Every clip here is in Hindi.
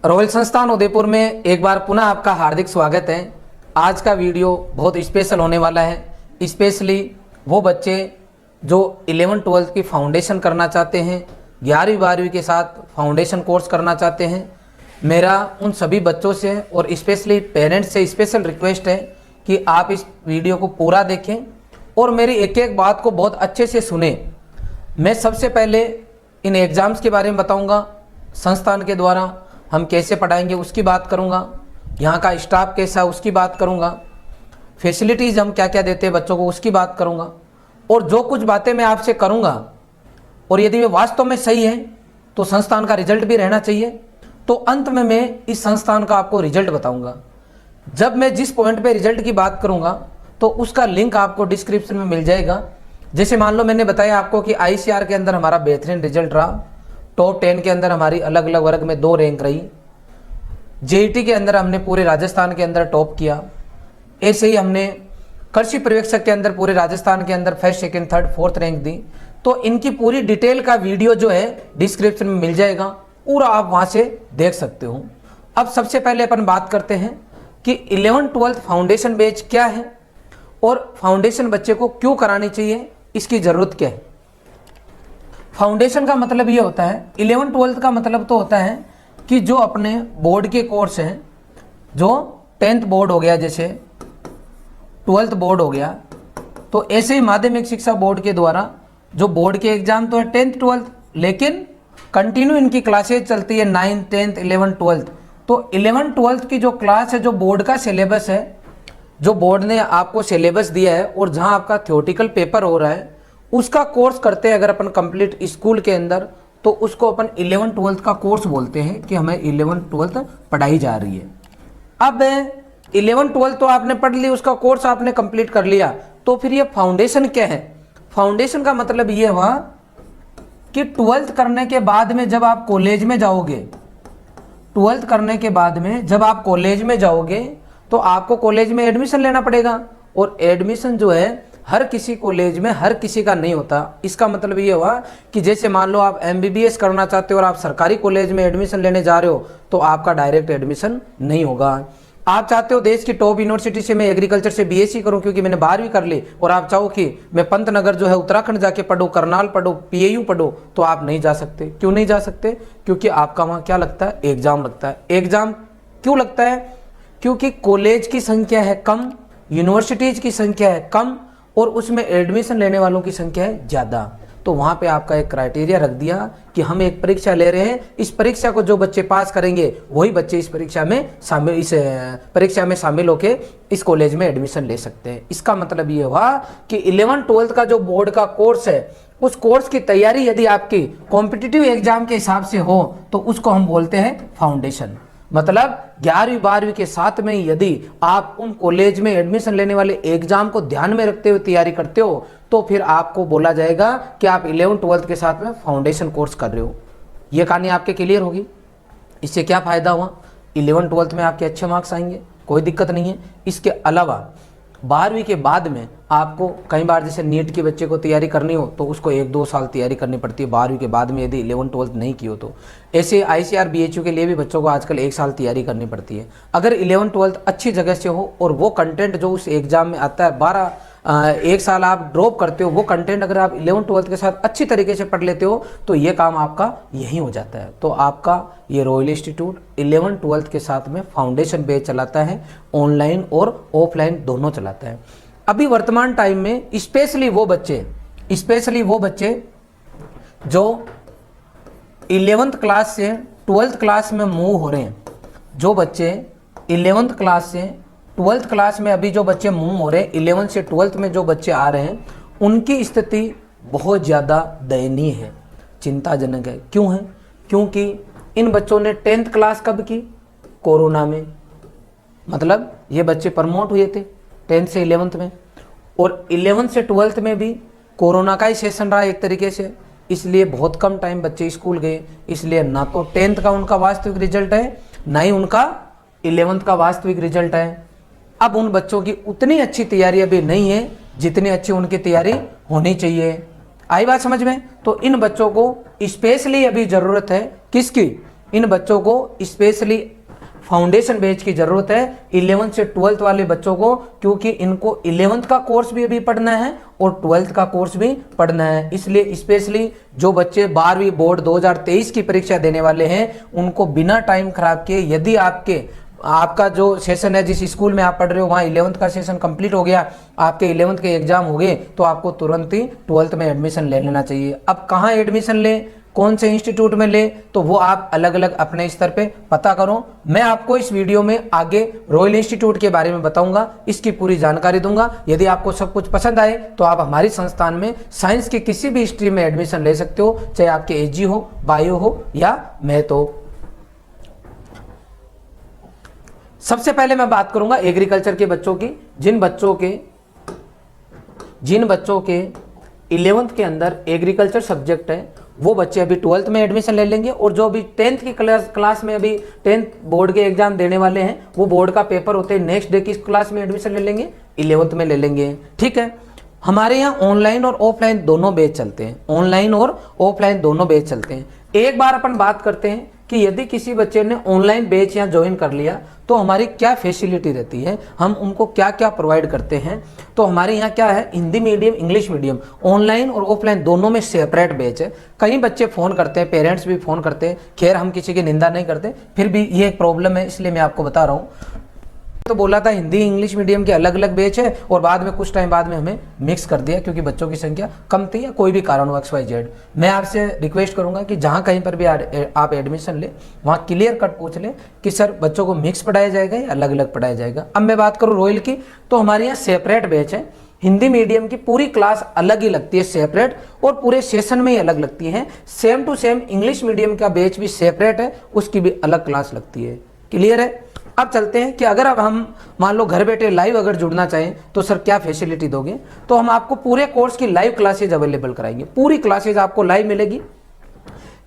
रॉयल संस्थान उदयपुर में एक बार पुनः आपका हार्दिक स्वागत है। आज का वीडियो बहुत स्पेशल होने वाला है, स्पेशली वो बच्चे जो 11वीं-12वीं की फाउंडेशन करना चाहते हैं, 11वीं-12वीं के साथ फाउंडेशन कोर्स करना चाहते हैं। मेरा उन सभी बच्चों से और स्पेशली पेरेंट्स से स्पेशल रिक्वेस्ट है कि आप इस वीडियो को पूरा देखें और मेरी एक एक बात को बहुत अच्छे से सुने। मैं सबसे पहले इन एग्ज़ाम्स के बारे में बताऊंगा, संस्थान के द्वारा हम कैसे पढ़ाएंगे उसकी बात करूंगा, यहाँ का स्टाफ कैसा है उसकी बात करूंगा, फैसिलिटीज़ हम क्या क्या देते हैं बच्चों को उसकी बात करूंगा। और जो कुछ बातें मैं आपसे करूंगा और यदि वे वास्तव में सही है तो संस्थान का रिजल्ट भी रहना चाहिए। तो अंत में मैं इस संस्थान का आपको रिजल्ट बताऊंगा। जब मैं जिस पॉइंट पे रिजल्ट की बात करूंगा तो उसका लिंक आपको डिस्क्रिप्शन में मिल जाएगा। जैसे मान लो मैंने बताया आपको कि ICR के अंदर हमारा बेहतरीन रिजल्ट रहा, टॉप 10 के अंदर हमारी अलग अलग वर्ग में 2 रैंक रही, JET के अंदर हमने पूरे राजस्थान के अंदर टॉप किया। ऐसे ही हमने कृषि पर्यवेक्षक के अंदर पूरे राजस्थान के अंदर first, second, third, fourth rank दी। तो इनकी पूरी डिटेल का वीडियो जो है डिस्क्रिप्शन में मिल जाएगा, पूरा आप वहाँ से देख सकते हो। अब सबसे पहले अपन बात करते हैं कि 11वीं-12वीं फाउंडेशन बैच क्या है और फाउंडेशन बच्चे को क्यों करानी चाहिए, इसकी ज़रूरत क्या है। फाउंडेशन का मतलब ये होता है, 11वीं-12वीं का मतलब तो होता है कि जो अपने बोर्ड के कोर्स हैं, जो 10th बोर्ड हो गया, जैसे 12th बोर्ड हो गया, तो ऐसे ही माध्यमिक शिक्षा बोर्ड के द्वारा जो बोर्ड के एग्जाम तो है 10th 12th, लेकिन कंटिन्यू इनकी क्लासेज चलती है 9th 10th 11th 12th। तो 11th 12th की जो क्लास है, जो बोर्ड का सिलेबस है, जो बोर्ड ने आपको सिलेबस दिया है और जहां आपका थ्योरेटिकल पेपर हो रहा है, उसका कोर्स करते हैं अगर अपन कंप्लीट स्कूल के अंदर, तो उसको अपन 11th-12th का कोर्स बोलते हैं कि हमें 11th-12th पढ़ाई जा रही है। अब 11th-12th तो आपने पढ़ ली, उसका कोर्स आपने कंप्लीट कर लिया, तो फिर ये फाउंडेशन क्या है। फाउंडेशन का मतलब ये हुआ कि 12th करने के बाद में जब आप कॉलेज में जाओगे, 12th करने के बाद में जब आप कॉलेज में जाओगे तो आपको कॉलेज में एडमिशन लेना पड़ेगा। और एडमिशन जो है हर किसी कॉलेज में हर किसी का नहीं होता। इसका मतलब ये हुआ कि जैसे मान लो आप MBBS करना चाहते हो और आप सरकारी कॉलेज में एडमिशन लेने जा रहे हो तो आपका डायरेक्ट एडमिशन नहीं होगा। आप चाहते हो देश की टॉप यूनिवर्सिटी से मैं एग्रीकल्चर से BSc करूं क्योंकि मैंने 12वीं कर ली, और आप चाहो कि मैं पंतनगर जो है उत्तराखंड जाके पढूं, करनाल पढूं, PAU पढूं, तो आप नहीं जा सकते। क्यों नहीं जा सकते? क्योंकि आपका वहाँ क्या लगता है, एग्जाम लगता है। एग्जाम क्यों लगता है? क्योंकि कॉलेज की संख्या है कम, यूनिवर्सिटीज की संख्या है कम और उसमें एडमिशन लेने वालों की संख्या है ज़्यादा। तो वहाँ पे आपका एक क्राइटेरिया रख दिया कि हम एक परीक्षा ले रहे हैं, इस परीक्षा को जो बच्चे पास करेंगे वही बच्चे इस परीक्षा में शामिल होके इस कॉलेज में एडमिशन ले सकते हैं। इसका मतलब ये हुआ कि 11th-12th का जो बोर्ड का कोर्स है, उस कोर्स की तैयारी यदि आपकी कॉम्पिटिटिव एग्जाम के हिसाब से हो तो उसको हम बोलते हैं फाउंडेशन। मतलब 11वीं-12वीं के साथ में यदि आप उन कॉलेज में एडमिशन लेने वाले एग्जाम को ध्यान में रखते हुए तैयारी करते हो तो फिर आपको बोला जाएगा कि आप 11th-12th के साथ में फाउंडेशन कोर्स कर रहे हो। ये कहानी आपके क्लियर होगी। इससे क्या फ़ायदा हुआ? 11th-12th में आपके अच्छे मार्क्स आएंगे, कोई दिक्कत नहीं है। इसके अलावा 12वीं के बाद में आपको कई बार जैसे नीट के बच्चे को तैयारी करनी हो तो उसको 1-2 साल तैयारी करनी पड़ती है 12वीं के बाद में, यदि 11th-12th नहीं की हो तो। ऐसे ICR BHU के लिए भी बच्चों को आजकल 1 साल तैयारी करनी पड़ती है। अगर 11th-12th अच्छी जगह से हो और वो कंटेंट जो उस एग्जाम में आता है 1 साल आप ड्रॉप करते हो, वो कंटेंट अगर आप 11th-12th के साथ अच्छी तरीके से पढ़ लेते हो तो ये काम आपका यहीं हो जाता है। तो आपका ये रॉयल इंस्टीट्यूट 11th-12th के साथ में फाउंडेशन बैच चलाता है, ऑनलाइन और ऑफलाइन दोनों चलाता है। अभी वर्तमान टाइम में स्पेशली वो बच्चे जो 11th क्लास से 12th क्लास में मूव हो रहे हैं, जो बच्चे 11th क्लास से 12th क्लास में अभी जो बच्चे मूव हो रहे हैं, 11th से 12th में जो बच्चे आ रहे हैं, उनकी स्थिति बहुत ज़्यादा दयनीय है, चिंताजनक है। क्यों है? क्योंकि इन बच्चों ने 10th क्लास कब की? कोरोना में। मतलब ये बच्चे प्रमोट हुए थे 10th से 11th में, और 11th से 12th में भी कोरोना का ही सेशन रहा एक तरीके से, इसलिए बहुत कम टाइम बच्चे स्कूल गए। इसलिए ना तो 10th का उनका वास्तविक रिजल्ट है, ना ही उनका 11th का वास्तविक रिजल्ट है। अब उन बच्चों की उतनी अच्छी तैयारी अभी नहीं है जितनी अच्छी उनकी तैयारी होनी चाहिए। आई बात समझ में? तो इन बच्चों को स्पेशली अभी ज़रूरत है किसकी? इन बच्चों को स्पेशली फाउंडेशन बैच की जरूरत है 11th से 12th वाले बच्चों को, क्योंकि इनको 11th का कोर्स भी अभी पढ़ना है और 12th का कोर्स भी पढ़ना है। इसलिए स्पेशली जो बच्चे 12वीं बोर्ड 2023 की परीक्षा देने वाले हैं उनको बिना टाइम खराब किए, यदि आपका जो सेशन है जिस स्कूल में आप पढ़ रहे हो वहाँ 11th का सेशन कंप्लीट हो गया, आपके 11th के एग्जाम हो गए, तो आपको तुरंत ही 12th में एडमिशन ले लेना चाहिए। अब कहाँ एडमिशन लें, कौन से इंस्टीट्यूट में ले, तो वो आप अलग अलग अपने स्तर पे पता करो। मैं आपको इस वीडियो में आगे रॉयल इंस्टीट्यूट के बारे में बताऊंगा, इसकी पूरी जानकारी दूंगा। यदि आपको सब कुछ पसंद आए तो आप हमारी संस्थान में साइंस के किसी भी स्ट्रीम में एडमिशन ले सकते हो, चाहे आपके एजी हो, बायो हो या मैथ हो। सबसे पहले मैं बात करूंगा एग्रीकल्चर के बच्चों की। जिन बच्चों के 11th के अंदर एग्रीकल्चर सब्जेक्ट है वो बच्चे अभी 12th में एडमिशन ले लेंगे, और जो अभी 10th की क्लास में अभी 10th बोर्ड के एग्जाम देने वाले हैं वो बोर्ड का पेपर होते हैं नेक्स्ट डे की क्लास में एडमिशन ले लेंगे, 11th में ले लेंगे। ठीक है, हमारे यहाँ ऑनलाइन और ऑफलाइन दोनों बैच चलते हैं, ऑनलाइन और ऑफलाइन दोनों बैच चलते हैं। एक बार अपन बात करते हैं कि यदि किसी बच्चे ने ऑनलाइन बैच यहाँ ज्वाइन कर लिया तो हमारी क्या फैसिलिटी रहती है, हम उनको क्या क्या प्रोवाइड करते हैं। तो हमारे यहाँ क्या है, Hindi medium, English medium, online और ऑफलाइन दोनों में सेपरेट बैच है। कई बच्चे फ़ोन करते हैं, पेरेंट्स भी फ़ोन करते हैं, खैर हम किसी की निंदा नहीं करते, फिर भी ये एक प्रॉब्लम है इसलिए मैं आपको बता रहा हूँ। तो बोला था हिंदी इंग्लिश मीडियम के अलग अलग बैच है, और बाद में कुछ टाइम बाद में हमें मिक्स कर दिया क्योंकि बच्चों की संख्या कम थी या कोई भी कारण हो XYZ। मैं आपसे रिक्वेस्ट करूंगा कि जहां कहीं पर भी आप एडमिशन ले वहां क्लियर कट पूछ ले कि सर बच्चों को मिक्स पढ़ाया जाएगा या अलग अलग पढ़ाया जाएगा। अब मैं बात करूँ रॉयल की, तो हमारे यहाँ सेपरेट बैच है। हिंदी मीडियम की पूरी क्लास अलग ही लगती है सेपरेट, और पूरे सेशन में ही अलग लगती है। Same to same English medium का बैच भी सेपरेट है, उसकी भी अलग क्लास लगती है। क्लियर है। अब चलते हैं कि अगर अब हम मान लो घर बैठे लाइव अगर जुड़ना चाहें तो सर क्या फैसिलिटी दोगे, तो हम आपको पूरे कोर्स की लाइव क्लासेज अवेलेबल कराएंगे। पूरी क्लासेज आपको लाइव मिलेगी।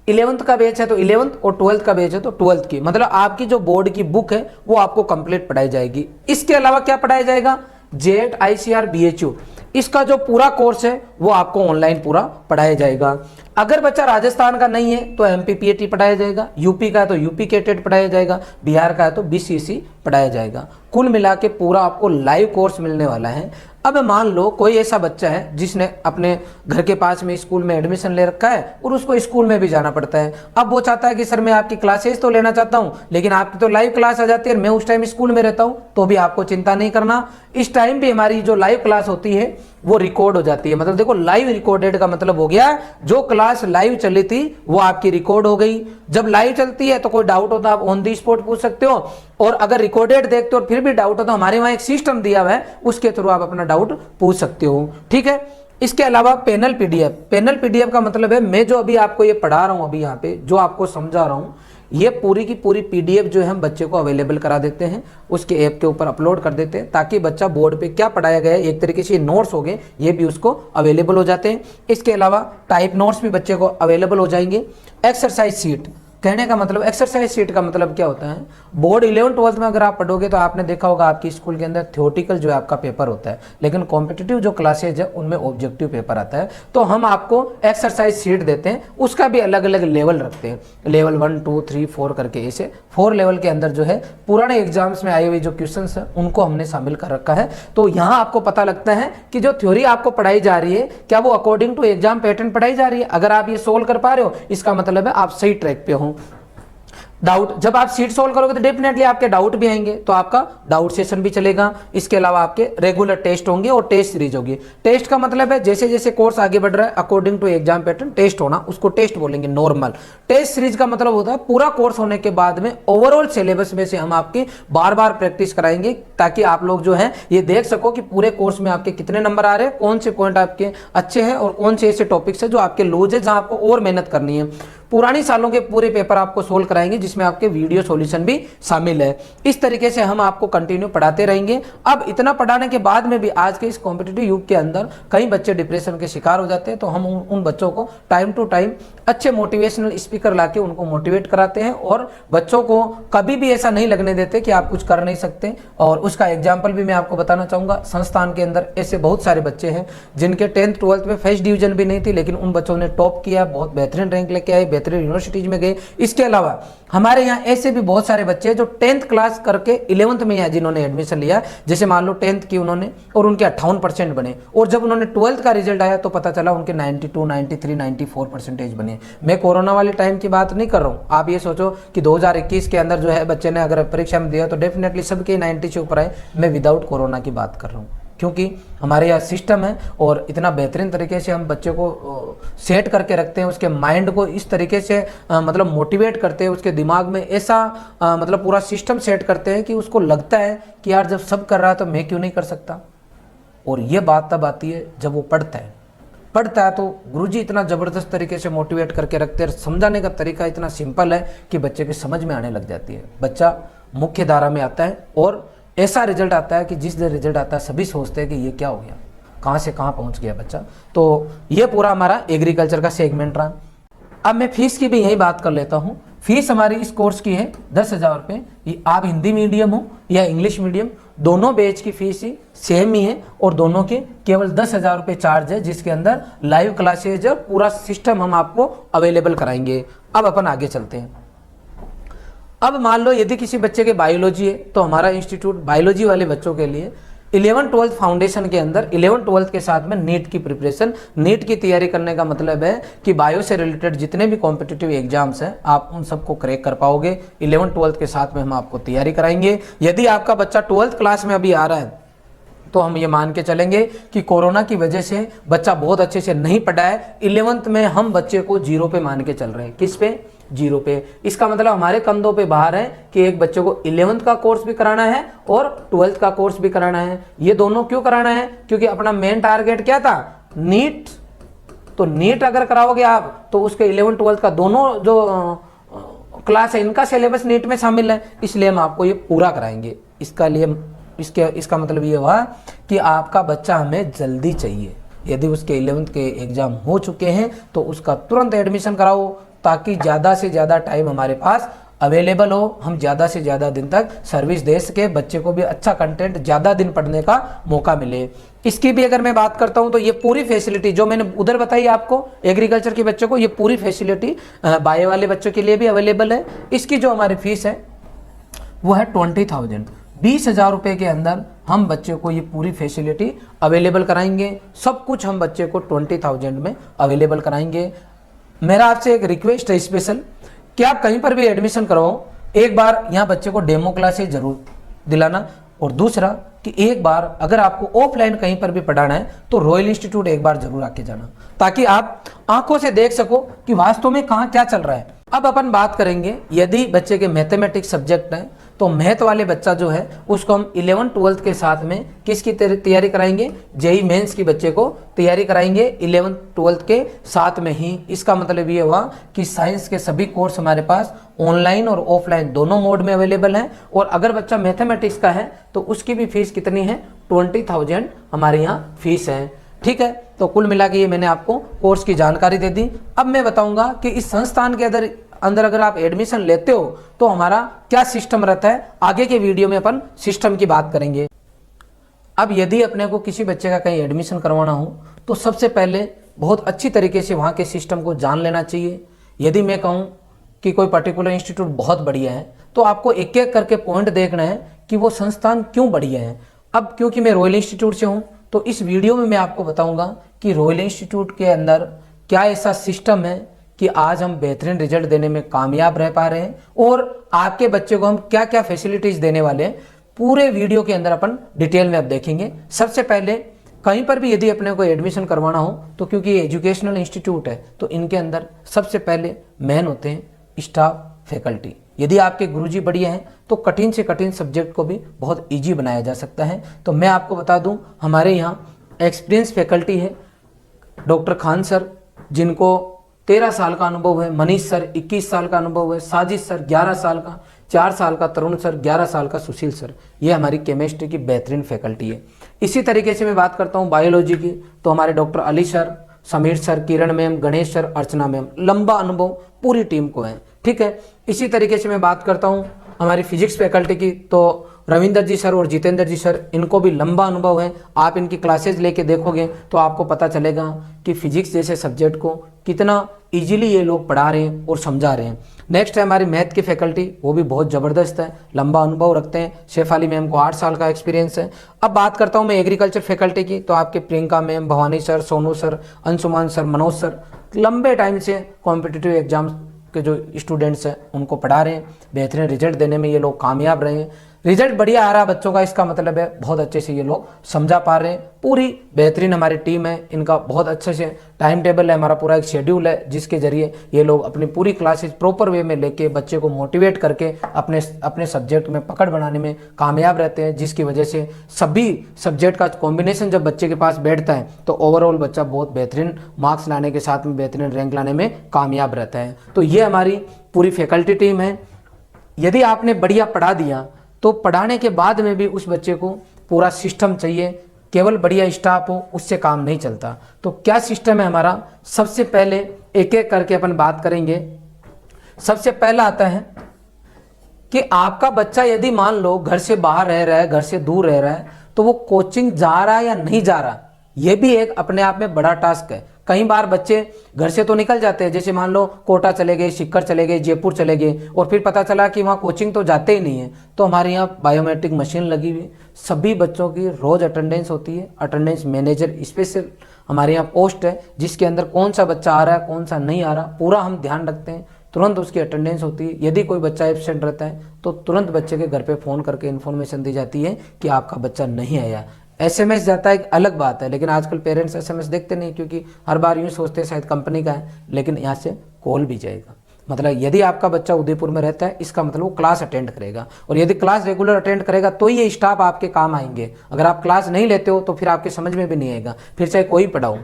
11th का बैच है तो 11th, और 12th का बैच है तो 12th की, मतलब आपकी जो बोर्ड की बुक है वो आपको कंप्लीट पढ़ाई जाएगी। इसके अलावा क्या पढ़ाया जाएगा, जेट ICR BHU, इसका जो पूरा कोर्स है वो आपको ऑनलाइन पूरा पढ़ाया जाएगा। अगर बच्चा राजस्थान का नहीं है तो MPPAT पढ़ाया जाएगा, यूपी का है तो यूपी के टेट पढ़ाया जाएगा, बिहार का है तो BCC पढ़ाया जाएगा। कुल मिला के पूरा आपको लाइव कोर्स मिलने वाला है। अब मान लो कोई ऐसा बच्चा है जिसने अपने घर के पास में स्कूल में एडमिशन ले रखा है और उसको स्कूल में भी जाना पड़ता है। अब वो चाहता है कि सर मैं आपकी क्लासेस तो लेना चाहता हूँ लेकिन आपकी तो लाइव क्लास आ जाती है, मैं उस टाइम स्कूल में रहता हूँ, तो भी आपको चिंता नहीं करना। इस टाइम भी हमारी जो लाइव क्लास होती है वो रिकॉर्ड हो जाती है। मतलब देखो लाइव रिकॉर्डेड का मतलब हो गया जो क्लास लाइव चली थी वो आपकी रिकॉर्ड हो गई। जब लाइव चलती है तो कोई डाउट होता है आप ऑन दी स्पॉट पूछ सकते हो, और अगर रिकॉर्डेड देखते हो और फिर भी डाउट हो तो हमारे वहां एक सिस्टम दिया हुआ है, उसके थ्रू आप अपना डाउट पूछ सकते हो। ठीक है। इसके अलावा पैनल पीडीएफ का मतलब है मैं जो अभी आपको ये पढ़ा रहा हूं, अभी यहाँ पे जो आपको समझा रहा हूं, ये पूरी की पूरी PDF जो है हम बच्चे को अवेलेबल करा देते हैं, उसके ऐप के ऊपर अपलोड कर देते हैं ताकि बच्चा बोर्ड पे क्या पढ़ाया गया है, एक तरीके से नोट्स हो गए, ये भी उसको अवेलेबल हो जाते हैं। इसके अलावा टाइप नोट्स भी बच्चे को अवेलेबल हो जाएंगे। एक्सरसाइज शीट, कहने का मतलब एक्सरसाइज शीट का मतलब क्या होता है, बोर्ड 11th 12th में अगर आप पढ़ोगे तो आपने देखा होगा आपकी स्कूल के अंदर थ्योरेटिकल जो है आपका पेपर होता है, लेकिन कॉम्पिटिटिव जो क्लासेज है उनमें ऑब्जेक्टिव पेपर आता है। तो हम आपको एक्सरसाइज शीट देते हैं, उसका भी अलग अलग लेवल रखते हैं, लेवल 1 2 3 4 करके, ऐसे 4 लेवल के अंदर जो है पुराने एग्जाम्स में आए हुए जो क्वेश्चन है उनको हमने शामिल कर रखा है। तो यहाँ आपको पता लगता है कि जो थ्योरी आपको पढ़ाई जा रही है क्या वो अकॉर्डिंग टू एग्जाम पैटर्न पढ़ाई जा रही है। अगर आप ये सोल्व कर पा रहे हो इसका मतलब है आप सही ट्रैक पे हो। डाउट, जब आप सीट सोल्व करोगे तो डेफिनेटली आपके डाउट भी आएंगे, तो आपका डाउट सेशन भी चलेगा। इसके अलावा आपके रेगुलर टेस्ट होंगे और टेस्ट सीरीज होगी। टेस्ट का मतलब है जैसे जैसे कोर्स आगे बढ़ रहा है according to exam pattern test होना, उसको टेस्ट बोलेंगे नॉर्मल। टेस्ट सीरीज का मतलब होता है पूरा कोर्स होने के बाद में ओवरऑल सिलेबस में से हम आपकी बार बार प्रैक्टिस कराएंगे ताकि आप लोग जो है ये देख सको कि पूरे कोर्स में आपके कितने नंबर आ रहे हैं, कौन से पॉइंट आपके अच्छे हैं और कौन से ऐसे टॉपिक्स है जो आपके लूज है जहां आपको और मेहनत करनी है। पुरानी सालों के पूरे पेपर आपको सोल्व कराएंगे जिसमें आपके वीडियो सॉल्यूशन भी शामिल है। इस तरीके से हम आपको कंटिन्यू पढ़ाते रहेंगे। अब इतना पढ़ाने के बाद में भी आज के इस कॉम्पिटिटिव युग के अंदर कई बच्चे डिप्रेशन के शिकार हो जाते हैं, तो हम उन बच्चों को टाइम टू टाइम अच्छे मोटिवेशनल स्पीकर लाके उनको मोटिवेट कराते हैं और बच्चों को कभी भी ऐसा नहीं लगने देते कि आप कुछ कर नहीं सकते। और उसका एग्जाम्पल भी मैं आपको बताना चाहूँगा। संस्थान के अंदर ऐसे बहुत सारे बच्चे हैं जिनके 10th 12th में फर्स्ट डिवीजन भी नहीं थी, लेकिन उन बच्चों ने टॉप किया, बहुत बेहतरीन रैंक लेके आए, बेहतरीन यूनिवर्सिटीज में गए। इसके अलावा हमारे यहाँ ऐसे भी बहुत सारे बच्चे हैं जो 10th क्लास करके 11th में यहाँ जिन्होंने एडमिशन लिया, जैसे मान लो 10th की उन्होंने और उनके 58% बने, और जब उन्होंने 12th का रिजल्ट आया तो पता चला उनके 92, 93, 94% बने। मैं कोरोना वाले टाइम की बात नहीं कर रहा हूँ। आप ये सोचो कि 2021 के अंदर जो है बच्चे ने अगर परीक्षा में दिया तो डेफिनेटली सबके 90 से ऊपर आए। मैं विदाउट कोरोना की बात कर रहा हूँ, क्योंकि हमारे यहाँ सिस्टम है और इतना बेहतरीन तरीके से हम बच्चे को सेट करके रखते हैं, उसके माइंड को इस तरीके से मतलब मोटिवेट करते हैं, उसके दिमाग में ऐसा मतलब पूरा सिस्टम सेट करते हैं कि उसको लगता है कि यार जब सब कर रहा है तो मैं क्यों नहीं कर सकता। और ये बात तब आती है जब वो पढ़ता है तो गुरुजी इतना ज़बरदस्त तरीके से मोटिवेट करके रखते हैं, समझाने का तरीका इतना सिंपल है कि बच्चे की समझ में आने लग जाती है। बच्चा मुख्य धारा में आता है और ऐसा रिजल्ट आता है कि जिस दिन रिजल्ट आता है सभी सोचते हैं कि ये क्या हो गया, कहाँ से कहाँ पहुँच गया बच्चा। तो ये पूरा हमारा एग्रीकल्चर का सेगमेंट रहा। अब मैं फीस की भी यही बात कर लेता हूँ। फीस हमारी इस कोर्स की है 10,000 रुपये। आप हिंदी मीडियम हो या इंग्लिश मीडियम, दोनों बैच की फीस ही सेम ही है और दोनों के केवल 10,000 रुपये चार्ज है, जिसके अंदर लाइव क्लासेज और पूरा सिस्टम हम आपको अवेलेबल कराएंगे। अब अपन आगे चलते हैं। अब मान लो यदि किसी बच्चे के बायोलॉजी है तो हमारा इंस्टीट्यूट बायोलॉजी वाले बच्चों के लिए 11th-12th फाउंडेशन के अंदर 11th-12th के साथ में नीट की प्रिपरेशन, नीट की तैयारी करने का मतलब है कि बायो से रिलेटेड जितने भी कॉम्पिटिटिव एग्जाम्स हैं आप उन सबको क्रैक कर पाओगे। 11th-12th के साथ में हम आपको तैयारी कराएंगे। यदि आपका बच्चा 12th क्लास में अभी आ रहा है तो हम ये मान के चलेंगे कि कोरोना की वजह से बच्चा बहुत अच्छे से नहीं पढ़ा है। 11th में हम बच्चे को 0 पे मान के चल रहे हैं। किस पे? 0 पे। इसका मतलब हमारे कंधों पे बाहर है कि एक बच्चे को 11th का कोर्स भी कराना है और 12th का कोर्स भी कराना है। ये दोनों क्यों कराना है? क्योंकि अपना मेन टारगेट क्या था? नीट। तो नीट अगर कराओगे आप तो उसके 11th-12th का दोनों जो क्लास है इनका सिलेबस नीट में शामिल है, इसलिए हम आपको ये पूरा कराएंगे। इसका मतलब ये हुआ कि आपका बच्चा हमें जल्दी चाहिए। यदि उसके 11th के एग्जाम हो चुके हैं तो उसका तुरंत एडमिशन कराओ, ताकि ज़्यादा से ज़्यादा टाइम हमारे पास अवेलेबल हो, हम ज़्यादा से ज़्यादा दिन तक सर्विस दे सके, बच्चे को भी अच्छा कंटेंट ज़्यादा दिन पढ़ने का मौका मिले। इसकी भी अगर मैं बात करता हूँ तो ये पूरी फैसिलिटी जो मैंने उधर बताई आपको एग्रीकल्चर के बच्चों को, ये पूरी फैसिलिटी बायो वाले बच्चों के लिए भी अवेलेबल है। इसकी जो हमारी फीस है वो है 20,000, 20,000 रुपये के अंदर हम बच्चे को ये पूरी फैसिलिटी अवेलेबल कराएंगे। सब कुछ हम बच्चे को 20,000 में अवेलेबल कराएंगे। मेरा आपसे एक रिक्वेस्ट है स्पेशल कि आप कहीं पर भी एडमिशन करवाओ, एक बार यहाँ बच्चे को डेमो क्लासेस जरूर दिलाना, और दूसरा कि एक बार अगर आपको ऑफलाइन कहीं पर भी पढ़ाना है तो रॉयल इंस्टीट्यूट एक बार जरूर आके जाना, ताकि आप आंखों से देख सको कि वास्तव में कहाँ क्या चल रहा है। अब अपन बात करेंगे यदि बच्चे के मैथमेटिक्स सब्जेक्ट हैं तो मैथ वाले बच्चा जो है उसको हम 11th-12th के साथ में किसकी तैयारी कराएंगे? जेईई मेंस की बच्चे को तैयारी कराएंगे 11th-12th के साथ में ही। इसका मतलब ये हुआ कि साइंस के सभी कोर्स हमारे पास ऑनलाइन और ऑफलाइन दोनों मोड में अवेलेबल हैं। और अगर बच्चा मैथमेटिक्स का है तो उसकी भी फीस कितनी है? 20,000 हमारे यहाँ फीस है। ठीक है, तो कुल मिला के ये मैंने आपको कोर्स की जानकारी दे दी। अब मैं बताऊंगा कि इस संस्थान के अंदर अगर आप एडमिशन लेते हो तो हमारा क्या सिस्टम रहता है। आगे के वीडियो में अपन सिस्टम की बात करेंगे। अब यदि अपने को किसी बच्चे का कहीं एडमिशन करवाना हो तो सबसे पहले बहुत अच्छी तरीके से वहाँ के सिस्टम को जान लेना चाहिए। यदि मैं कहूँ कि कोई पर्टिकुलर इंस्टीट्यूट बहुत बढ़िया है तो आपको एक एक करके पॉइंट देखना है कि वो संस्थान क्यों बढ़िया है। अब क्योंकि मैं रॉयल इंस्टीट्यूट से हूँ तो इस वीडियो में मैं आपको बताऊंगा कि रॉयल इंस्टीट्यूट के अंदर क्या ऐसा सिस्टम है कि आज हम बेहतरीन रिजल्ट देने में कामयाब रह पा रहे हैं, और आपके बच्चे को हम क्या क्या फैसिलिटीज देने वाले हैं पूरे वीडियो के अंदर अपन डिटेल में अब देखेंगे। सबसे पहले कहीं पर भी यदि अपने को एडमिशन करवाना हो तो क्योंकि ये एजुकेशनल इंस्टीट्यूट है तो इनके अंदर सबसे पहले मेन होते हैं स्टाफ, फैकल्टी। यदि आपके गुरुजी बढ़िया हैं तो कठिन से कठिन सब्जेक्ट को भी बहुत इजी बनाया जा सकता है। तो मैं आपको बता दूं हमारे यहाँ एक्सपीरियंस फैकल्टी है। डॉक्टर खान सर जिनको 13 साल का अनुभव है, मनीष सर 21 साल का अनुभव है, साजिद सर 11 साल का, 4 साल का तरुण सर, 11 साल का सुशील सर। ये हमारी केमिस्ट्री की बेहतरीन फैकल्टी है। इसी तरीके से मैं बात करता हूँ बायोलॉजी की तो हमारे doctor Ali sir, Sameer sir, Kiran ma'am, Ganesh sir, Archana ma'am, लंबा अनुभव पूरी टीम को है। ठीक है, इसी तरीके से मैं बात करता हूँ हमारी फिजिक्स फैकल्टी की, तो रविंदर जी सर और जितेंद्र जी सर, इनको भी लंबा अनुभव है। आप इनकी क्लासेज लेके देखोगे तो आपको पता चलेगा कि फिजिक्स जैसे सब्जेक्ट को कितना इजीली ये लोग पढ़ा रहे हैं और समझा रहे हैं। नेक्स्ट है हमारी मैथ की फैकल्टी, वो भी बहुत ज़बरदस्त है, लंबा अनुभव रखते हैं। शेफाली मैम को 8 साल का एक्सपीरियंस है। अब बात करता हूँ मैं एग्रीकल्चर फैकल्टी की, तो आपके Priyanka ma'am, Bhavani sir, Sonu sir, Anshuman sir, Manoj sir लंबे टाइम से कॉम्पिटिटिव एग्जाम्स के जो स्टूडेंट्स हैं उनको पढ़ा रहे हैं। बेहतरीन रिजल्ट देने में ये लोग कामयाब रहे हैं। रिजल्ट बढ़िया आ रहा है बच्चों का, इसका मतलब है बहुत अच्छे से ये लोग समझा पा रहे हैं। पूरी बेहतरीन हमारी टीम है, इनका बहुत अच्छे से टाइम टेबल है, हमारा पूरा एक शेड्यूल है जिसके जरिए ये लोग अपनी पूरी क्लासेज प्रॉपर वे में लेके बच्चे को मोटिवेट करके अपने सब्जेक्ट में पकड़ बनाने में कामयाब रहते हैं, जिसकी वजह से सभी सब्जेक्ट का कॉम्बिनेशन जब बच्चे के पास बैठता है तो ओवरऑल बच्चा बहुत बेहतरीन मार्क्स लाने के साथ में बेहतरीन रैंक लाने में कामयाब रहता है। तो ये हमारी पूरी फैकल्टी टीम है। यदि आपने बढ़िया पढ़ा दिया तो पढ़ाने के बाद में भी उस बच्चे को पूरा सिस्टम चाहिए, केवल बढ़िया स्टाफ हो उससे काम नहीं चलता। तो क्या सिस्टम है हमारा, सबसे पहले एक एक करके अपन बात करेंगे। सबसे पहला आता है कि आपका बच्चा यदि मान लो घर से बाहर रह रहा है, घर से दूर रह रहा है, तो वो कोचिंग जा रहा है या नहीं जा रहा, ये भी एक अपने आप में बड़ा टास्क है। कई बार बच्चे घर से तो निकल जाते हैं, जैसे मान लो कोटा चले गए, सीकर चले गए, जयपुर चले गए, और फिर पता चला कि वहाँ कोचिंग तो जाते ही नहीं है। तो हमारे यहाँ बायोमेट्रिक मशीन लगी हुई, सभी बच्चों की रोज अटेंडेंस होती है। अटेंडेंस मैनेजर स्पेशल हमारे यहाँ पोस्ट है, जिसके अंदर कौन सा बच्चा आ रहा है कौन सा नहीं आ रहा पूरा हम ध्यान रखते हैं। तुरंत उसकी अटेंडेंस होती है। यदि कोई बच्चा एब्सेंट रहता है तो तुरंत बच्चे के घर पे फ़ोन करके इन्फॉर्मेशन दी जाती है कि आपका बच्चा नहीं आया। एसएमएस जाता है एक अलग बात है, लेकिन आजकल पेरेंट्स एसएमएस देखते नहीं, क्योंकि हर बार यूँ सोचते हैं शायद कंपनी का है, लेकिन यहाँ से कॉल भी जाएगा। मतलब यदि आपका बच्चा उदयपुर में रहता है, इसका मतलब वो क्लास अटेंड करेगा, और यदि क्लास रेगुलर अटेंड करेगा तो ये स्टाफ आपके काम आएंगे। अगर आप क्लास नहीं लेते हो तो फिर आपके समझ में भी नहीं आएगा, फिर चाहे कोई पढ़ाओ।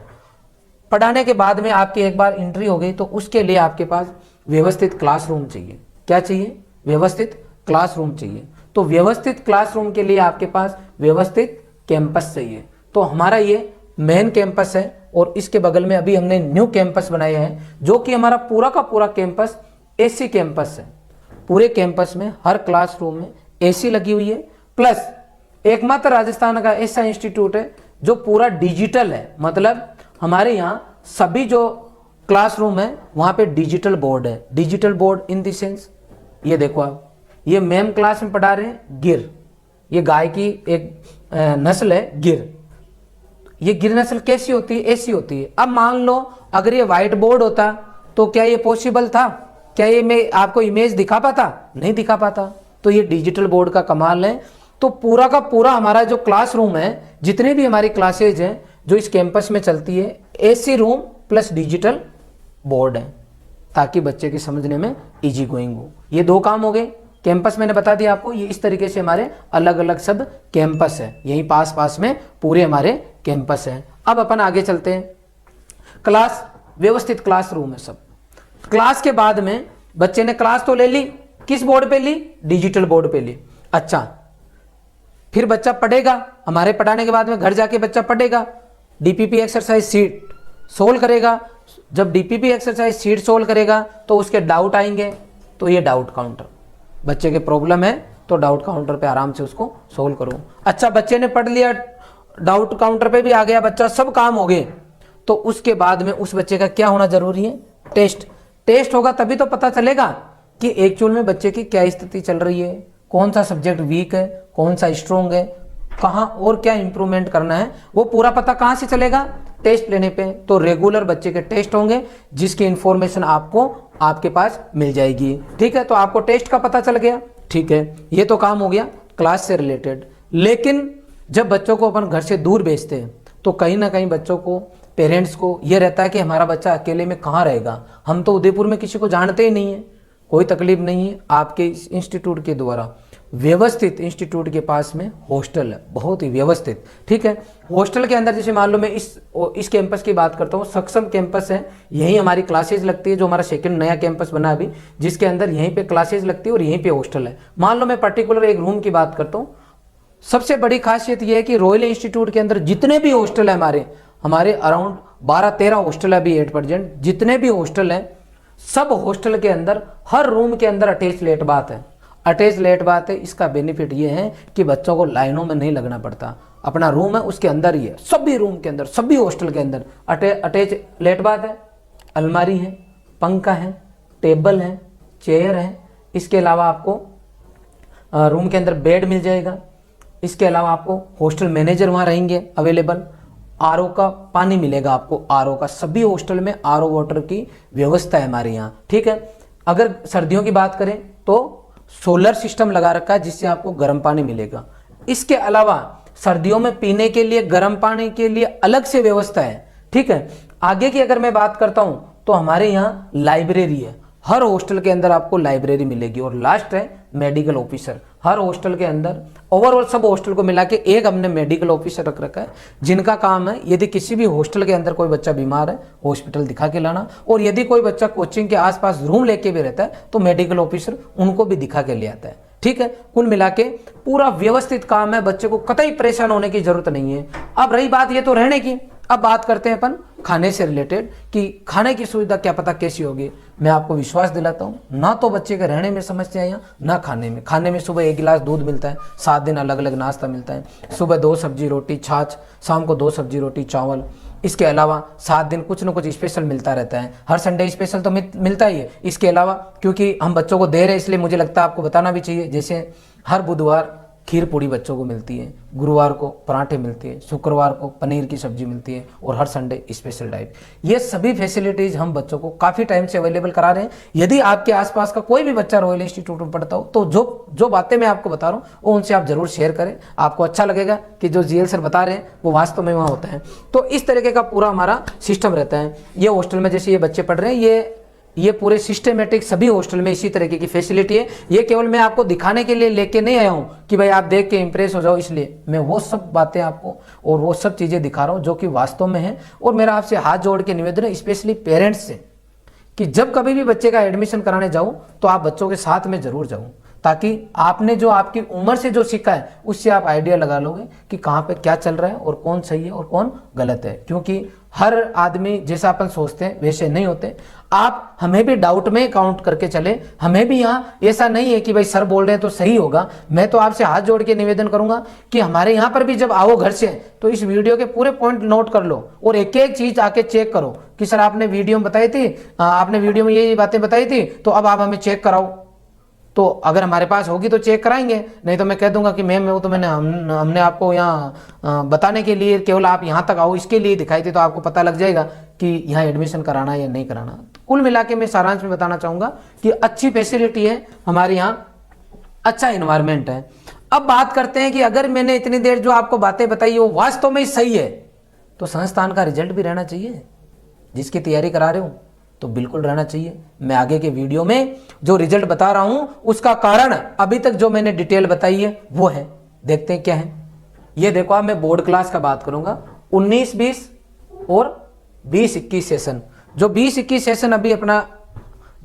पढ़ाने के बाद में आपकी एक बार एंट्री हो गई तो उसके लिए आपके पास व्यवस्थित क्लासरूम चाहिए। क्या चाहिए? व्यवस्थित क्लासरूम चाहिए। तो व्यवस्थित क्लासरूम के लिए आपके पास व्यवस्थित कैंपस चाहिए। तो हमारा ये मेन कैंपस है, और इसके बगल में अभी हमने न्यू कैंपस बनाया है, जो कि हमारा पूरा का पूरा कैंपस एसी कैंपस है। पूरे कैंपस में हर क्लासरूम में एसी लगी हुई है, प्लस एकमात्र राजस्थान का ऐसा इंस्टीट्यूट है जो पूरा डिजिटल है। मतलब हमारे यहाँ सभी जो क्लासरूम है वहाँ पे डिजिटल बोर्ड है। Digital board in the sense, ये देखो आप, ये मैम क्लास में पढ़ा रहे हैं गिर, ये गाय की एक नस्ल है गिर। ये गिर नस्ल कैसी होती है? ऐसी होती है। अब मान लो अगर ये व्हाइट बोर्ड होता तो क्या ये पॉसिबल था? क्या ये मैं आपको इमेज दिखा पाता? नहीं दिखा पाता। तो ये डिजिटल बोर्ड का कमाल है। तो पूरा का पूरा हमारा जो क्लासरूम है, जितने भी हमारी क्लासेज हैं जो इस कैंपस में चलती है, AC room plus digital board है, ताकि बच्चे की समझने में इजी गोइंग हो। ये दो काम हो गए। कैंपस मैंने बता दिया आपको, ये इस तरीके से हमारे अलग अलग सब कैंपस है, यहीं पास पास में पूरे हमारे कैंपस है। अब अपन आगे चलते हैं। क्लास, व्यवस्थित क्लासरूम है सब। क्लास के बाद में बच्चे ने क्लास तो ले ली, किस बोर्ड पे ली? डिजिटल बोर्ड पे ली। अच्छा, फिर बच्चा पढ़ेगा। हमारे पढ़ाने के बाद में घर जाके बच्चा पढ़ेगा, डीपीपी एक्सरसाइज सीट सोल्व करेगा। जब डीपीपी एक्सरसाइज सीट सोल्व करेगा तो उसके डाउट आएंगे, तो ये डाउट काउंटर, बच्चे के प्रॉब्लम है तो डाउट काउंटर पे आराम से उसको सोल्व करो। अच्छा, बच्चे ने पढ़ लिया, डाउट काउंटर पे भी आ गया बच्चा, सब काम हो गए, तो उसके बाद में उस बच्चे का क्या होना जरूरी है? टेस्ट। टेस्ट होगा तभी तो पता चलेगा कि एक्चुअल में बच्चे की क्या स्थिति चल रही है, कौन सा सब्जेक्ट वीक है, कौन सा स्ट्रोंग है, कहाँ और क्या इंप्रूवमेंट करना है। वो पूरा पता कहाँ से चलेगा? टेस्ट लेने पे। तो रेगुलर बच्चे के टेस्ट होंगे, जिसकी इंफॉर्मेशन आपको आपके पास मिल जाएगी। ठीक है, तो आपको टेस्ट का पता चल गया। ठीक है, ये तो काम हो गया क्लास से रिलेटेड। लेकिन जब बच्चों को अपन घर से दूर भेजते हैं तो कहीं ना कहीं बच्चों को, पेरेंट्स को ये रहता है कि हमारा बच्चा अकेले में कहाँ रहेगा, हम तो उदयपुर में किसी को जानते ही नहीं है। कोई तकलीफ नहीं है, आपके इस इंस्टीट्यूट के द्वारा व्यवस्थित इंस्टीट्यूट के पास में हॉस्टल है, बहुत ही व्यवस्थित। ठीक है, हॉस्टल के अंदर जैसे मान लो मैं इस कैंपस की बात करता हूँ, सक्षम कैंपस है, यहीं हमारी क्लासेज लगती है। जो हमारा सेकंड नया कैंपस बना अभी, जिसके अंदर यहीं पे क्लासेज लगती है और यहीं पे हॉस्टल है। मान लो मैं पर्टिकुलर एक रूम की बात करता हूँ, सबसे बड़ी खासियत यह है कि रॉयल इंस्टीट्यूट के अंदर जितने भी हॉस्टल है हमारे अराउंड 12-13 हॉस्टल है अभी एट प्रेजेंट। जितने भी हॉस्टल है, सब हॉस्टल के अंदर हर रूम के अंदर अटैच लेट बाथ है। अटैच लेट बात है, इसका बेनिफिट ये है कि बच्चों को लाइनों में नहीं लगना पड़ता, अपना रूम है उसके अंदर ही है, सभी रूम के अंदर, सभी हॉस्टल के अंदर अटैच लेट बात है, अलमारी है, पंखा है, टेबल है, चेयर है, इसके अलावा आपको रूम के अंदर बेड मिल जाएगा, इसके अलावा आपको हॉस्टल मैनेजर वहाँ रहेंगे अवेलेबल, आरओ का पानी मिलेगा आपको, आरओ का, सभी हॉस्टल में आरओ वाटर की व्यवस्था है हमारे यहाँ, ठीक है। अगर सर्दियों की बात करें तो सोलर सिस्टम लगा रखा है जिससे आपको गर्म पानी मिलेगा। इसके अलावा सर्दियों में पीने के लिए गर्म पानी के लिए अलग से व्यवस्था है, ठीक है। आगे की अगर मैं बात करता हूं तो हमारे यहाँ लाइब्रेरी है, हर हॉस्टल के अंदर आपको लाइब्रेरी मिलेगी। और लास्ट है मेडिकल ऑफिसर, हर हॉस्टल के अंदर ओवरऑल सब हॉस्टल को मिला के एक हमने मेडिकल ऑफिसर रख रखा है, जिनका काम है यदि किसी भी हॉस्टल के अंदर कोई बच्चा बीमार है हॉस्पिटल दिखा के लाना, और यदि कोई बच्चा कोचिंग के आसपास रूम लेके भी रहता है तो मेडिकल ऑफिसर उनको भी दिखा के ले आता है, ठीक है। कुल मिला के पूरा व्यवस्थित काम है, बच्चे को कतई परेशान होने की जरूरत नहीं है। अब रही बात ये तो रहने की, अब बात करते हैं अपन खाने से रिलेटेड कि खाने की सुविधा क्या पता कैसी होगी। मैं आपको विश्वास दिलाता हूँ, ना तो बच्चे के रहने में समस्या है ना खाने में। खाने में सुबह 1 गिलास दूध मिलता है, 7 दिन अलग अलग नाश्ता मिलता है, सुबह 2 सब्जी रोटी छाछ, शाम को 2 सब्जी रोटी चावल। इसके अलावा 7 दिन कुछ न कुछ स्पेशल मिलता रहता है, हर संडे स्पेशल तो मिलता ही है। इसके अलावा क्योंकि हम बच्चों को दे रहे हैं इसलिए मुझे लगता है आपको बताना भी चाहिए, जैसे हर बुधवार खीर पूड़ी बच्चों को मिलती है, गुरुवार को पराठे मिलते हैं, शुक्रवार को पनीर की सब्जी मिलती है और हर संडे स्पेशल डाइट। ये सभी फैसिलिटीज हम बच्चों को काफ़ी टाइम से अवेलेबल करा रहे हैं। यदि आपके आसपास का कोई भी बच्चा रॉयल इंस्टीट्यूट में पढ़ता हो तो जो बातें मैं आपको बता रहा हूँ वो उनसे आप जरूर शेयर करें, आपको अच्छा लगेगा कि जो जीएल सर बता रहे हैं वो वास्तव में वहाँ होता है। तो इस तरीके का पूरा हमारा सिस्टम रहता है। ये हॉस्टल में जैसे ये बच्चे पढ़ रहे हैं, ये पूरे सिस्टमेटिक सभी हॉस्टल में इसी तरीके की फैसिलिटी है। ये केवल मैं आपको दिखाने के लिए लेके नहीं आया हूँ कि भाई आप देख के इंप्रेस हो जाओ, इसलिए मैं वो सब बातें आपको और वो सब चीज़ें दिखा रहा हूँ जो कि वास्तव में है। और मेरा आपसे हाथ जोड़ के निवेदन है स्पेशली पेरेंट्स से कि जब कभी भी बच्चे का एडमिशन कराने जाऊँ तो आप बच्चों के साथ में जरूर जाऊँ, ताकि आपने जो आपकी उम्र से जो सीखा है उससे आप आइडिया लगा लोगे कि कहाँ पे क्या चल रहा है और कौन सही है और कौन गलत है। क्योंकि हर आदमी जैसा अपन सोचते हैं वैसे नहीं होते। आप हमें भी डाउट में काउंट करके चले, हमें भी यहाँ ऐसा नहीं है कि भाई सर बोल रहे हैं तो सही होगा। मैं तो आपसे हाथ जोड़ के निवेदन करूंगा कि हमारे यहाँ पर भी जब आओ घर से तो इस वीडियो के पूरे पॉइंट नोट कर लो और एक एक चीज आके चेक करो कि सर आपने वीडियो में बताई थी, आपने वीडियो में ये बातें बताई थी, तो अब आप हमें चेक कराओ। तो अगर हमारे पास होगी तो चेक कराएंगे, नहीं तो मैं कह दूंगा कि मैम वो तो हमने आपको यहाँ बताने के लिए केवल आप यहाँ तक आओ इसके लिए दिखाई थी, तो आपको पता लग जाएगा कि यहाँ एडमिशन कराना है या नहीं कराना। तो कुल मिला के मैं सारांश में बताना चाहूँगा कि अच्छी फैसिलिटी है हमारे यहाँ, अच्छा इन्वायरमेंट है। अब बात करते हैं कि अगर मैंने इतनी देर जो आपको बातें बताई वो वास्तव में सही है तो संस्थान का रिजल्ट भी रहना चाहिए। जिसकी तैयारी करा रहे हो तो बिल्कुल रहना चाहिए। मैं आगे के वीडियो में जो रिजल्ट बता रहा हूं उसका कारण अभी तक जो मैंने डिटेल बताई है वो है, देखते हैं क्या है। ये देखो, आप मैं बोर्ड क्लास का बात करूंगा 19-20 और 20-21 सेशन। जो 20-21 सेशन अभी अपना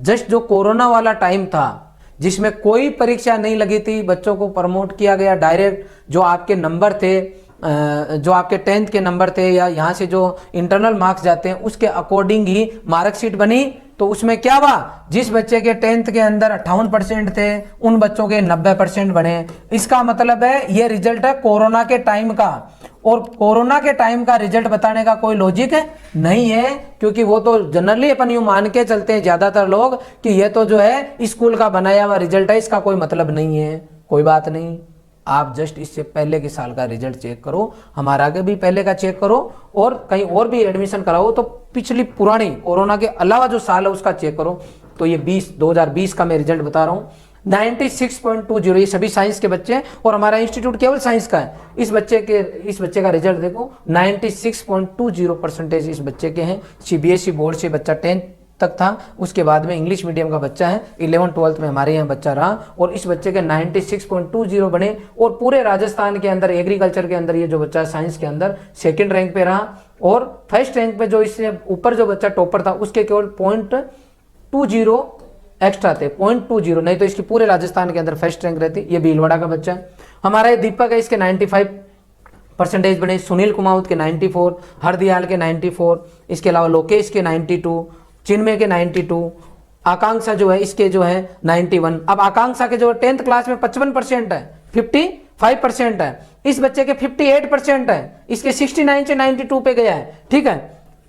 जस्ट जो कोरोना वाला टाइम था जिसमें कोई परीक्षा नहीं लगी थी, बच्चों को प्रमोट किया गया डायरेक्ट। जो आपके नंबर थे, जो आपके 10th के नंबर थे या यहाँ से जो इंटरनल मार्क्स जाते हैं उसके अकॉर्डिंग ही मार्कशीट बनी। तो उसमें क्या हुआ, जिस बच्चे के 10th के अंदर 58% थे उन बच्चों के 90% बने। इसका मतलब है ये रिजल्ट है कोरोना के टाइम का, और कोरोना के टाइम का रिजल्ट बताने का कोई लॉजिक नहीं है, क्योंकि वो तो जनरली अपन यूं मान के चलते हैं ज्यादातर लोग कि ये तो जो है स्कूल का बनाया हुआ रिजल्ट है, इसका कोई मतलब नहीं है। कोई बात नहीं, आप जस्ट इससे पहले के साल का रिजल्ट चेक करो, हमारा आगे भी पहले का चेक करो, और कहीं और भी एडमिशन कराओ तो पिछली पुरानी कोरोना के अलावा जो साल है उसका चेक करो। तो ये 2020 का मैं रिजल्ट बता रहा हूँ 96.20। ये सभी साइंस के बच्चे हैं और हमारा इंस्टीट्यूट केवल साइंस का है। इस बच्चे का रिजल्ट देखो 96.20% इस बच्चे के हैं। सीबीएसई बोर्ड से बच्चा 10th तक था, उसके बाद में इंग्लिश मीडियम का बच्चा है, 11th-12th में हमारे यहाँ बच्चा रहा और इस बच्चे के 96.20 बने। और पूरे राजस्थान के अंदर एग्रीकल्चर के अंदर ये जो बच्चा साइंस के अंदर 2nd रैंक पे रहा, और 1st रैंक पे जो इससे ऊपर जो बच्चा टॉपर था उसके केवल 0.20 एक्स्ट्रा थे, 0.20, नहीं तो इसकी पूरे राजस्थान के अंदर 1st रैंक रहती। ये भीलवाड़ा का बच्चा है हमारा। ये दीपक है, इसके 95% बने। सुनील कुमाऊत के 94, हरदयाल के 94, इसके अलावा लोकेश के 92, चिन्मय के 92, आकांक्षा जो है इसके जो है 91। अब आकांक्षा के जो 10th क्लास में 55% है, 55% है, इस बच्चे के 58% है, इसके 69 से 92 पे गया है, ठीक है,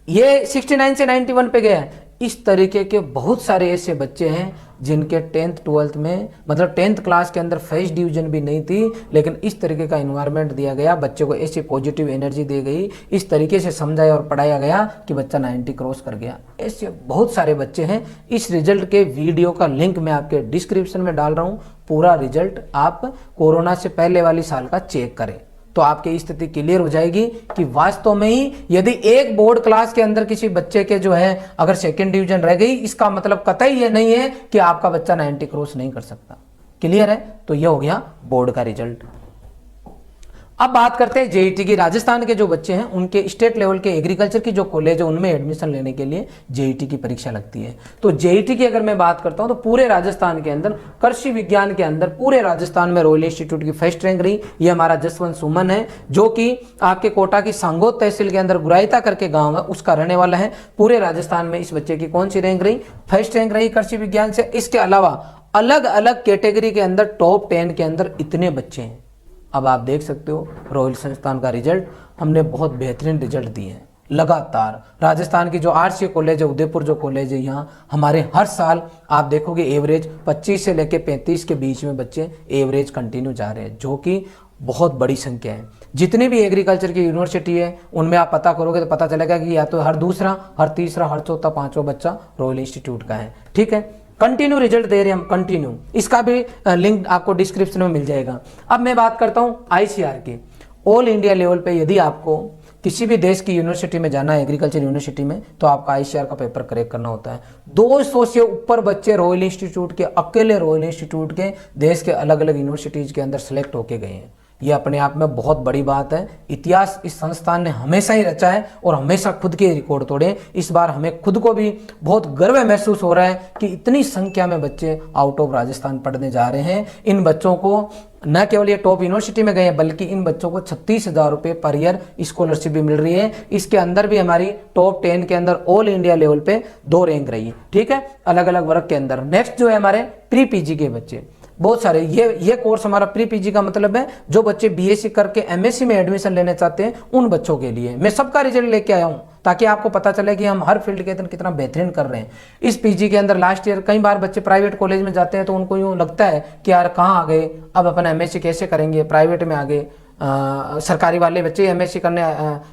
ये 69 से 91 पे गया है। इस तरीके के बहुत सारे ऐसे बच्चे हैं जिनके 10th 12th में मतलब 10th क्लास के अंदर फर्स्ट डिवीजन भी नहीं थी, लेकिन इस तरीके का इन्वायरमेंट दिया गया, बच्चे को ऐसी पॉजिटिव एनर्जी दी गई, इस तरीके से समझाया और पढ़ाया गया कि बच्चा 90 क्रॉस कर गया। ऐसे बहुत सारे बच्चे हैं। इस रिजल्ट के वीडियो का लिंक मैं आपके डिस्क्रिप्शन में डाल रहा हूँ। पूरा रिजल्ट आप कोरोना से पहले वाली साल का चेक करें तो आपकी स्थिति क्लियर हो जाएगी कि वास्तव में ही यदि एक बोर्ड क्लास के अंदर किसी बच्चे के जो है अगर सेकंड डिवीजन रह गई, इसका मतलब कतई ये नहीं है कि आपका बच्चा 90 क्रॉस नहीं कर सकता। क्लियर है? तो ये हो गया बोर्ड का रिजल्ट। अब बात करते हैं जेईटी की। राजस्थान के जो बच्चे हैं उनके स्टेट लेवल के एग्रीकल्चर की जो कॉलेज है उनमें एडमिशन लेने के लिए जेईटी की परीक्षा लगती है। तो जेईटी की अगर मैं बात करता हूं तो पूरे राजस्थान के अंदर कृषि विज्ञान के अंदर पूरे राजस्थान में रॉयल इंस्टीट्यूट की फर्स्ट रैंक रही। ये हमारा जसवंत सुमन है जो कि आपके कोटा की सांगोद तहसील के अंदर गुराइता करके गाँव है उसका रहने वाला है। पूरे राजस्थान में इस बच्चे की कौन सी रैंक रही? फर्स्ट रैंक रही कृषि विज्ञान से। इसके अलावा अलग अलग कैटेगरी के अंदर टॉप 10 के अंदर इतने बच्चे हैं। अब आप देख सकते हो रॉयल संस्थान का रिजल्ट, हमने बहुत बेहतरीन रिजल्ट दिए हैं लगातार। राजस्थान की जो आरसीए कॉलेज है, उदयपुर जो कॉलेज है, यहाँ हमारे हर साल आप देखोगे एवरेज 25 से लेकर 35 के बीच में बच्चे एवरेज कंटिन्यू जा रहे हैं, जो कि बहुत बड़ी संख्या है। जितनी भी एग्रीकल्चर की यूनिवर्सिटी है उनमें आप पता करोगे तो पता चलेगा कि या तो हर दूसरा, हर तीसरा, हर चौथा, पांचवा बच्चा रॉयल इंस्टीट्यूट का है। ठीक है, कंटिन्यू रिजल्ट दे रहे हैं हम, कंटिन्यू। इसका भी लिंक आपको डिस्क्रिप्शन में मिल जाएगा। अब मैं बात करता हूं आईसीआर की। ऑल इंडिया लेवल पे यदि आपको किसी भी देश की यूनिवर्सिटी में जाना है, एग्रीकल्चर यूनिवर्सिटी में, तो आपका आईसीआर का पेपर क्रैक करना होता है। 200 से ऊपर बच्चे रॉयल इंस्टीट्यूट के, अकेले रॉयल इंस्टीट्यूट के देश के अलग अलग यूनिवर्सिटीज के अंदर सेलेक्ट होके गए हैं। ये अपने आप में बहुत बड़ी बात है। इतिहास इस संस्थान ने हमेशा ही रचा है और हमेशा खुद के रिकॉर्ड तोड़े। इस बार हमें खुद को भी बहुत गर्व महसूस हो रहा है कि इतनी संख्या में बच्चे आउट ऑफ राजस्थान पढ़ने जा रहे हैं। इन बच्चों को न केवल ये टॉप यूनिवर्सिटी में गए हैं बल्कि इन बच्चों को 36,000 रुपये पर ईयर स्कॉलरशिप भी मिल रही है। इसके अंदर भी हमारी टॉप 10 के अंदर ऑल इंडिया लेवल पे 2 रैंक रही है। ठीक है, अलग अलग वर्ग के अंदर। नेक्स्ट जो है हमारे प्री पीजी के बच्चे, बहुत सारे। ये कोर्स हमारा प्री पीजी का मतलब है जो बच्चे बीएससी करके एमएससी में एडमिशन लेने चाहते हैं उन बच्चों के लिए। मैं सबका रिजल्ट लेके आया हूं ताकि आपको पता चले कि हम हर फील्ड के अंदर कितना बेहतरीन कर रहे हैं। इस पीजी के अंदर लास्ट ईयर कई बार बच्चे प्राइवेट कॉलेज में जाते हैं तो उनको यूँ लगता है कि यार कहाँ आ गए, अब अपन एमएससी कैसे करेंगे, प्राइवेट में आ गए। सरकारी वाले बच्चे एमएससी करने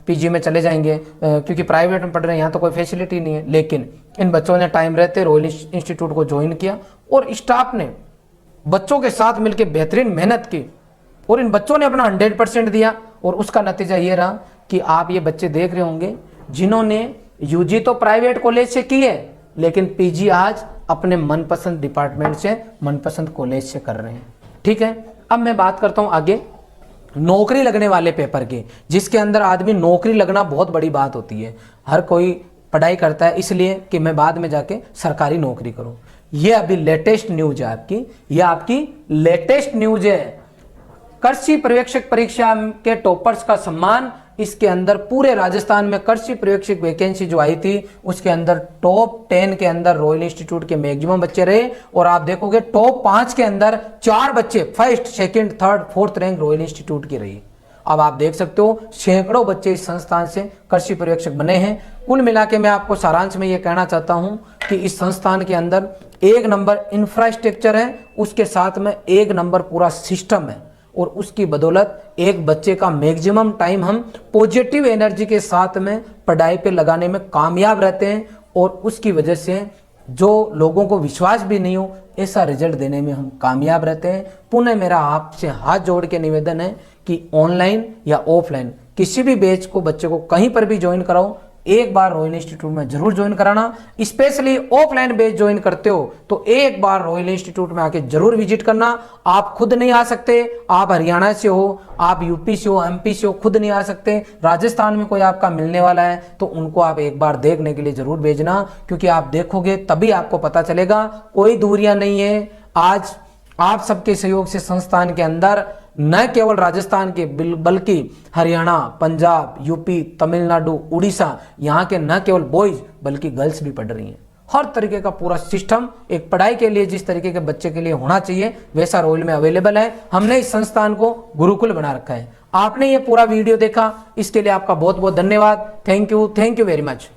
पीजी में चले जाएंगे क्योंकि प्राइवेट में पढ़ रहे हैं, यहाँ तो कोई फैसिलिटी नहीं है। लेकिन इन बच्चों ने टाइम रहते रॉयल इंस्टीट्यूट को ज्वाइन किया और स्टाफ ने बच्चों के साथ मिलकर बेहतरीन मेहनत की और इन बच्चों ने अपना 100% दिया। और उसका नतीजा ये रहा कि आप ये बच्चे देख रहे होंगे जिन्होंने यूजी तो प्राइवेट कॉलेज से की है लेकिन पीजी आज अपने मनपसंद डिपार्टमेंट से, मनपसंद कॉलेज से कर रहे हैं। ठीक है, अब मैं बात करता हूं आगे नौकरी लगने वाले पेपर की, जिसके अंदर आदमी नौकरी लगना बहुत बड़ी बात होती है। हर कोई पढ़ाई करता है इसलिए कि मैं बाद में जाके सरकारी नौकरी करूं। ये अभी लेटेस्ट न्यूज है आपकी, ये आपकी लेटेस्ट न्यूज है। कृषि पर्यवेक्षक परीक्षा के टॉपर्स का सम्मान, इसके अंदर पूरे राजस्थान में कृषि पर्यवेक्षक वैकेंसी जो आई थी उसके अंदर टॉप 10 के अंदर रॉयल इंस्टीट्यूट के मैक्सिमम बच्चे रहे। और आप देखोगे टॉप 5 के अंदर 4 बच्चे first, second, third, fourth rank royal institute की रही। अब आप देख सकते हो सैकड़ों बच्चे इस संस्थान से कृषि पर्यवेक्षक बने हैं। कुल मिला के मैं आपको सारांश में ये कहना चाहता हूं कि इस संस्थान के अंदर 1 नंबर इंफ्रास्ट्रक्चर है, उसके साथ में 1 नंबर पूरा सिस्टम है और उसकी बदौलत एक बच्चे का मैक्सिमम टाइम हम पॉजिटिव एनर्जी के साथ में पढ़ाई पे लगाने में कामयाब रहते हैं और उसकी वजह से जो लोगों को विश्वास भी नहीं हो ऐसा रिजल्ट देने में हम कामयाब रहते हैं। पुनः मेरा आपसे हाथ जोड़ के निवेदन है कि ऑनलाइन या ऑफलाइन किसी भी बैच को बच्चे को कहीं पर भी ज्वाइन कराओ, एक बार रॉयल इंस्टीट्यूट में जरूर ज्वाइन कराना। स्पेशली ऑफलाइन बैच ज्वाइन करते हो तो एक बार रॉयल इंस्टीट्यूट में आके जरूर विजिट करना। आप खुद नहीं आ सकते, आप हरियाणा से हो, आप यूपी से हो, एमपी से हो, खुद नहीं आ सकते, राजस्थान में कोई आपका मिलने वाला है तो उनको आप एक बार देखने के लिए जरूर भेजना, क्योंकि आप देखोगे तभी आपको पता चलेगा। कोई दूरियां नहीं है। आज आप सबके सहयोग से संस्थान के अंदर न केवल राजस्थान के बल्कि हरियाणा, पंजाब, यूपी, तमिलनाडु, उड़ीसा, यहाँ के न केवल बॉयज बल्कि गर्ल्स भी पढ़ रही हैं। हर तरीके का पूरा सिस्टम एक पढ़ाई के लिए जिस तरीके के बच्चे के लिए होना चाहिए वैसा रोल में अवेलेबल है। हमने इस संस्थान को गुरुकुल बना रखा है। आपने ये पूरा वीडियो देखा, इसके लिए आपका बहुत बहुत धन्यवाद। Thank you very much.